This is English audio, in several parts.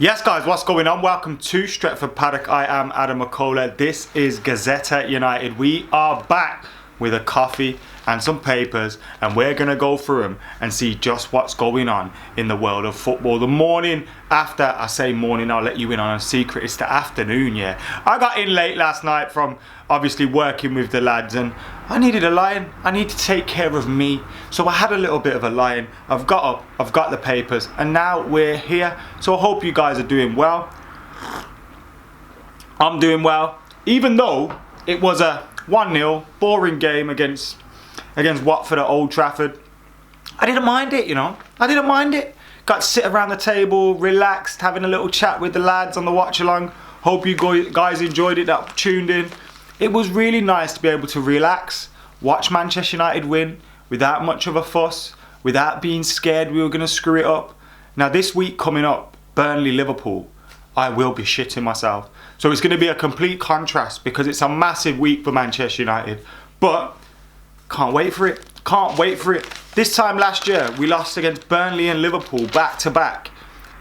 Yes guys, what's going on? Welcome to Stretford Paddock. I am Adam McCullough. This is Gazzetta United. We are back with a coffee and some papers, and we're going to go through them and see just what's going on in the world of football. The morning after, I say morning, I'll let you in on a secret, it's the afternoon, yeah. I got in late last night from obviously working with the lads, and I needed a lie-in. I need to take care of me. So I had a little bit of a lie-in. I've got up, I've got the papers, and now we're here. So I hope you guys are doing well. I'm doing well, even though it was a 1-0 boring game against Watford at Old Trafford. I didn't mind it, you know. I didn't mind it. Got to sit around the table, relaxed, having a little chat with the lads on the watch along. Hope you guys enjoyed it that tuned in. It was really nice to be able to relax, watch Manchester United win without much of a fuss, without being scared we were going to screw it up. Now this week coming up, Burnley-Liverpool, I will be shitting myself. So it's going to be a complete contrast because it's a massive week for Manchester United. But can't wait for it. Can't wait for it. This time last year, we lost against Burnley and Liverpool back to back.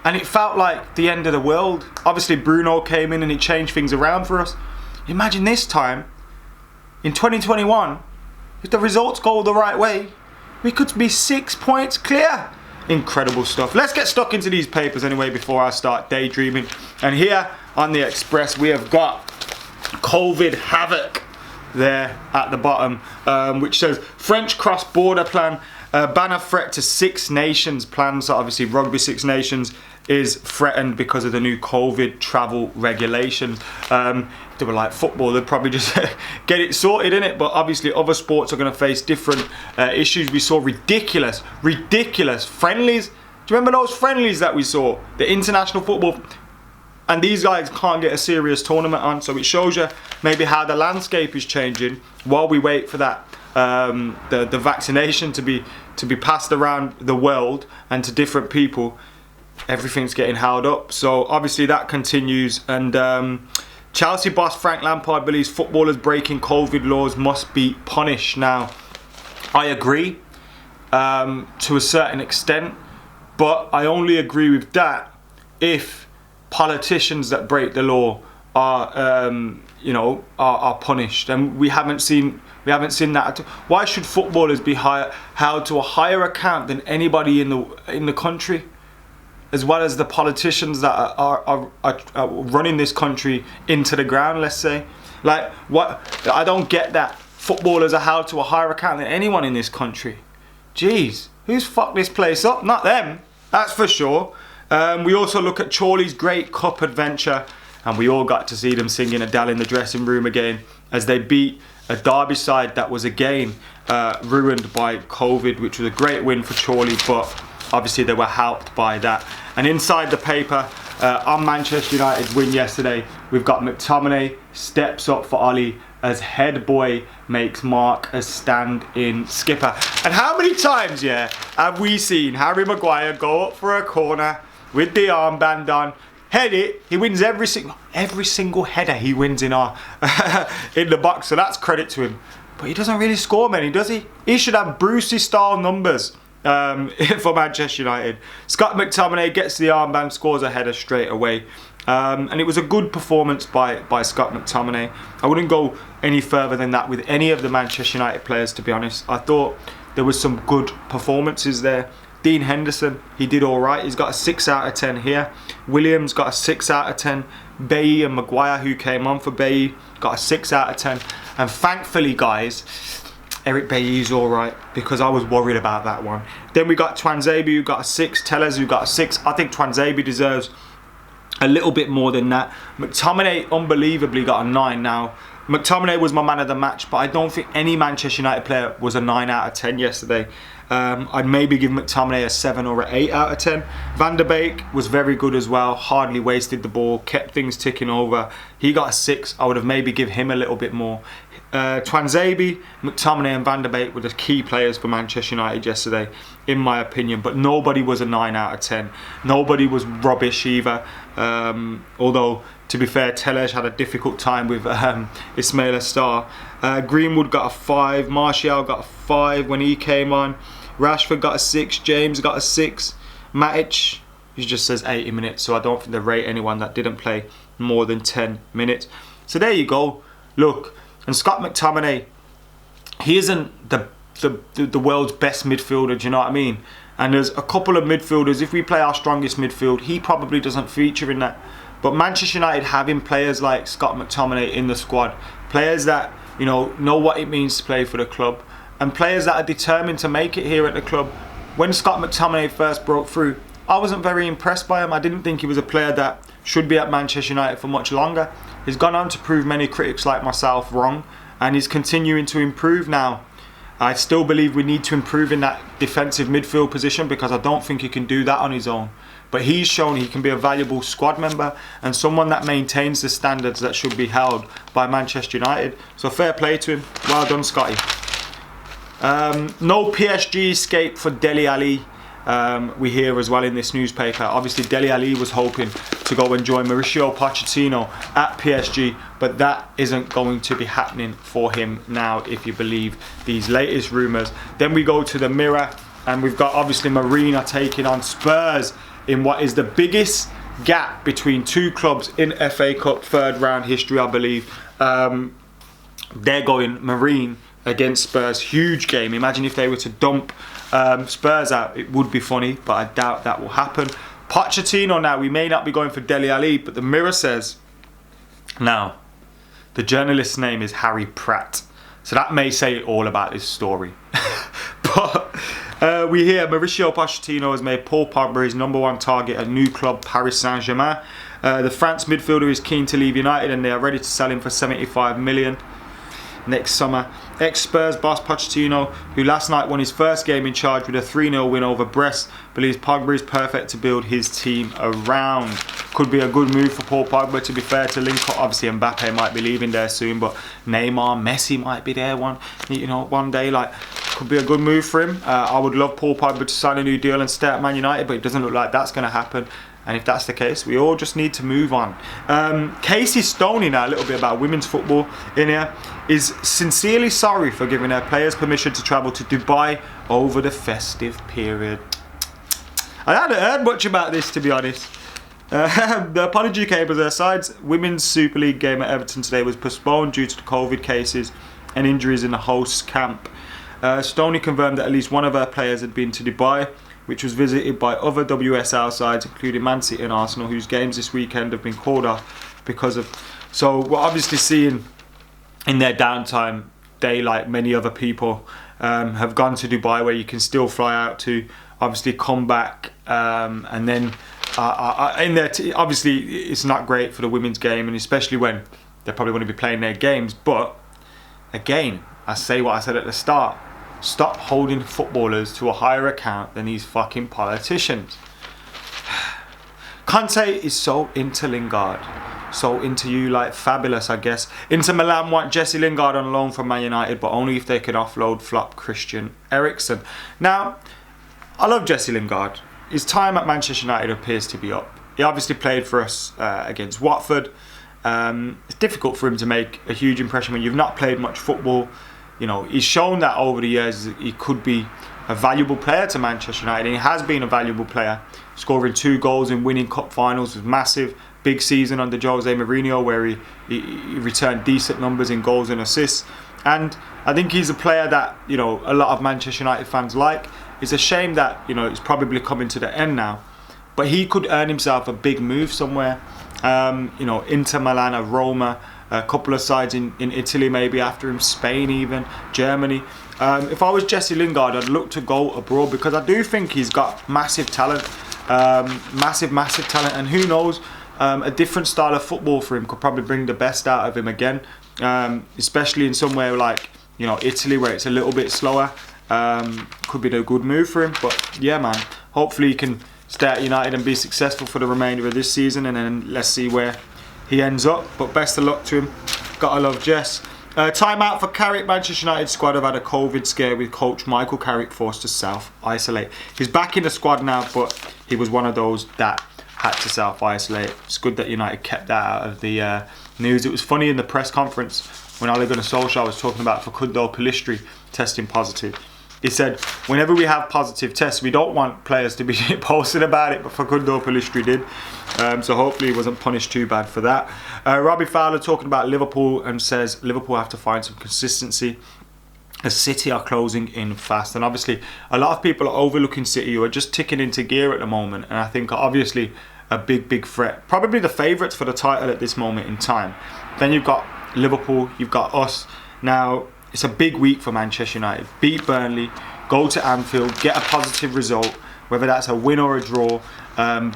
And it felt like the end of the world. Obviously, Bruno came in and he changed things around for us. Imagine this time, in 2021, if the results go the right way, we could be 6 points clear. Incredible stuff. Let's get stuck into these papers anyway before I start daydreaming. And here on the Express, we have got COVID havoc there at the bottom, which says French cross-border plan, banner threat to Six Nations plan. So obviously Rugby Six Nations is threatened because of the new COVID travel regulations. If they were like football, they'd probably just get it sorted, innit? But obviously other sports are going to face different issues. We saw ridiculous friendlies. Do you remember those friendlies that we saw? The international football. And these guys can't get a serious tournament on, so it shows you maybe how the landscape is changing while we wait for that the vaccination to be passed around the world and to different people. Everything's getting held up, so obviously that continues. And Chelsea boss Frank Lampard believes footballers breaking COVID laws must be punished. Now, I agree to a certain extent, but I only agree with that if politicians that break the law are punished, and we haven't seen that. Why should footballers be held to a higher account than anybody in the country, as well as the politicians that are running this country into the ground? Let's say, like, what? I don't get that. Footballers are held to a higher account than anyone in this country. Jeez, who's fucked this place up? Not them, that's for sure. We also look at Chorley's great cup adventure, and we all got to see them singing Adele in the dressing room again as they beat a Derby side that was again ruined by COVID, which was a great win for Chorley, but obviously they were helped by that. And inside the paper, on Manchester United's win yesterday, we've got McTominay steps up for Ollie as head boy makes Mark a stand-in skipper. And how many times, yeah, have we seen Harry Maguire go up for a corner with the armband on, head it, he wins every single header he wins in the box, so that's credit to him. But he doesn't really score many, does he? He should have Brucey style numbers for Manchester United. Scott McTominay gets the armband, scores a header straight away. And it was a good performance by Scott McTominay. I wouldn't go any further than that with any of the Manchester United players, to be honest. I thought there was some good performances there. Dean Henderson, he did all right. He's got a 6 out of 10 here. Williams got a 6 out of 10. Bailly and Maguire, who came on for Bailly, got a 6 out of 10. And thankfully, guys, Eric Bailly's all right, because I was worried about that one. Then we got Twanzebe, who got a 6. Tellers, who got a 6. I think Twanzebe deserves a little bit more than that. McTominay unbelievably got a 9 now. McTominay was my man of the match, but I don't think any Manchester United player was a 9 out of 10 yesterday. I'd maybe give McTominay a 7 or an 8 out of 10. Van der Beek was very good as well, hardly wasted the ball, kept things ticking over. He got a 6, I would have maybe give him a little bit more. Twanzebe, McTominay and Van der Beek were the key players for Manchester United yesterday, in my opinion, but nobody was a 9 out of 10. Nobody was rubbish either, although to be fair, Telles had a difficult time with Ismaila Sarr. Greenwood got a 5, Martial got a 5 when he came on, Rashford got a 6, James got a 6, Matic It just says 80 minutes, so I don't think they rate anyone that didn't play more than 10 minutes. So there you go. Look, and Scott McTominay, he isn't the world's best midfielder, do you know what I mean? And there's a couple of midfielders, if we play our strongest midfield, he probably doesn't feature in that. But Manchester United having players like Scott McTominay in the squad, players that, you know what it means to play for the club, and players that are determined to make it here at the club. When Scott McTominay first broke through, I wasn't very impressed by him. I didn't think he was a player that should be at Manchester United for much longer. He's gone on to prove many critics like myself wrong, and he's continuing to improve now. I still believe we need to improve in that defensive midfield position, because I don't think he can do that on his own. But he's shown he can be a valuable squad member and someone that maintains the standards that should be held by Manchester United. So fair play to him. Well done, Scotty. No PSG escape for Dele Alli. We hear as well in this newspaper. Obviously, Dele Alli was hoping to go and join Mauricio Pochettino at PSG, but that isn't going to be happening for him now, if you believe these latest rumours. Then we go to the Mirror, and we've got obviously Marina taking on Spurs in what is the biggest gap between two clubs in FA Cup third round history, I believe. They're going Marine against Spurs. Huge game. Imagine if they were to dump Spurs out. It would be funny, but I doubt that will happen. Pochettino now, we may not be going for Dele Alli, but the Mirror says, now, the journalist's name is Harry Pratt, so that may say it all about this story. But we hear Mauricio Pochettino has made Paul Pogba his #1 target at new club Paris Saint-Germain. The France midfielder is keen to leave United, and they are ready to sell him for 75 million next summer. Ex-Spurs boss Pochettino, who last night won his first game in charge with a 3-0 win over Brest, believes Pogba is perfect to build his team around. Could be a good move for Paul Pogba, to be fair, to link up. Obviously Mbappe might be leaving there soon, but Neymar, Messi might be there one day. Like, could be a good move for him. I would love Paul Pogba to sign a new deal and stay at Man United, but it doesn't look like that's going to happen. And if that's the case, we all just need to move on. Casey Stoney, now a little bit about women's football in here, is sincerely sorry for giving her players permission to travel to Dubai over the festive period. I hadn't heard much about this, to be honest. The apology came as her side's Women's Super League game at Everton today was postponed due to the COVID cases and injuries in the host's camp. Stoney confirmed that at least one of her players had been to Dubai, which was visited by other WSL sides, including Man City and Arsenal, whose games this weekend have been called off because of... So we're obviously seeing in their downtime, they, like many other people, have gone to Dubai, where you can still fly out to, obviously come back, and then in there, obviously it's not great for the women's game, and especially when they probably want to be playing their games. But again, I say what I said at the start. Stop holding footballers to a higher account than these fucking politicians. Conte is so into Lingard. So into you, like, fabulous, I guess. Inter Milan want Jesse Lingard on loan from Man United, but only if they can offload flop Christian Eriksen. Now, I love Jesse Lingard. His time at Manchester United appears to be up. He obviously played for us against Watford. It's difficult for him to make a huge impression when you've not played much football. You know, he's shown that over the years he could be a valuable player to Manchester United, and he has been a valuable player. Scoring 2 goals in winning cup finals was massive. Big season under Jose Mourinho, where he returned decent numbers in goals and assists. And I think he's a player that, you know, a lot of Manchester United fans like. It's a shame that, you know, it's probably coming to the end now. But he could earn himself a big move somewhere. You know, Inter Milan or Roma, a couple of sides in Italy maybe after him, Spain even, Germany. If I was Jesse Lingard, I'd look to go abroad, because I do think he's got massive talent, massive talent, and who knows, a different style of football for him could probably bring the best out of him again, especially in somewhere like, you know, Italy, where it's a little bit slower. Could be a good move for him. But yeah, man, hopefully he can stay at United and be successful for the remainder of this season, and then let's see where he ends up. But best of luck to him. Gotta love Jess. Time out for Carrick. Manchester United squad have had a COVID scare, with coach Michael Carrick forced to self-isolate. He's back in the squad now, but he was one of those that had to self-isolate. It's good that United kept that out of the news. It was funny in the press conference when Ole Gunnar Solskjaer was talking about Facundo Pellistri testing positive. He said, whenever we have positive tests, we don't want players to be posting about it, but Facundo Pellistri did. So hopefully he wasn't punished too bad for that. Robbie Fowler talking about Liverpool and says Liverpool have to find some consistency. The City are closing in fast, and obviously a lot of people are overlooking City, who are just ticking into gear at the moment, and I think are obviously a big threat. Probably the favourites for the title at this moment in time. Then you've got Liverpool, you've got us. Now, it's a big week for Manchester United. Beat Burnley, go to Anfield, get a positive result, whether that's a win or a draw,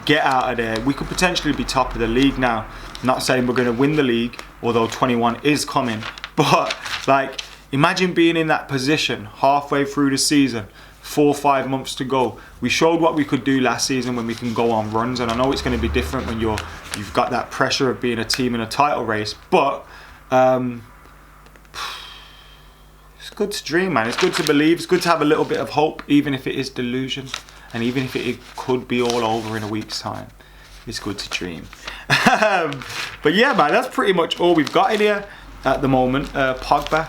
get out of there. We could potentially be top of the league now. Not saying we're going to win the league, although 21 is coming, but like, imagine being in that position halfway through the season, 4 or 5 months to go. We showed what we could do last season when we can go on runs, and I know it's going to be different when you've got that pressure of being a team in a title race, but it's good to dream, man. It's good to believe. It's good to have a little bit of hope, even if it is delusion, and even if it could be all over in a week's time. It's good to dream. But yeah, man, that's pretty much all we've got in here at the moment. Pogba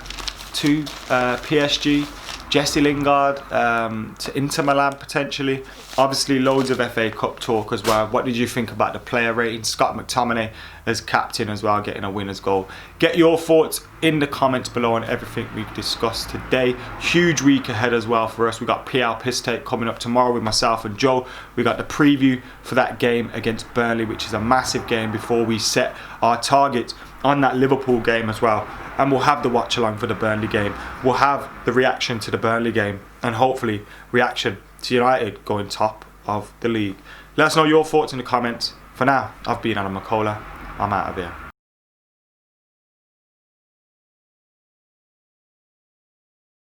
to PSG, Jesse Lingard to Inter Milan potentially. Obviously loads of FA Cup talk as well. What did you think about the player rating? Scott McTominay as captain as well, getting a winner's goal. Get your thoughts in the comments below on everything we've discussed today. Huge week ahead as well for us. We got PL Piss Take coming up tomorrow with myself and Joe. We got the preview for that game against Burnley, which is a massive game before we set our target on that Liverpool game as well. And we'll have the watch along for the Burnley game. We'll have the reaction to the Burnley game, and hopefully reaction to United going top of the league. Let us know your thoughts in the comments. For now, I've been Adam McCullough. I'm out of here.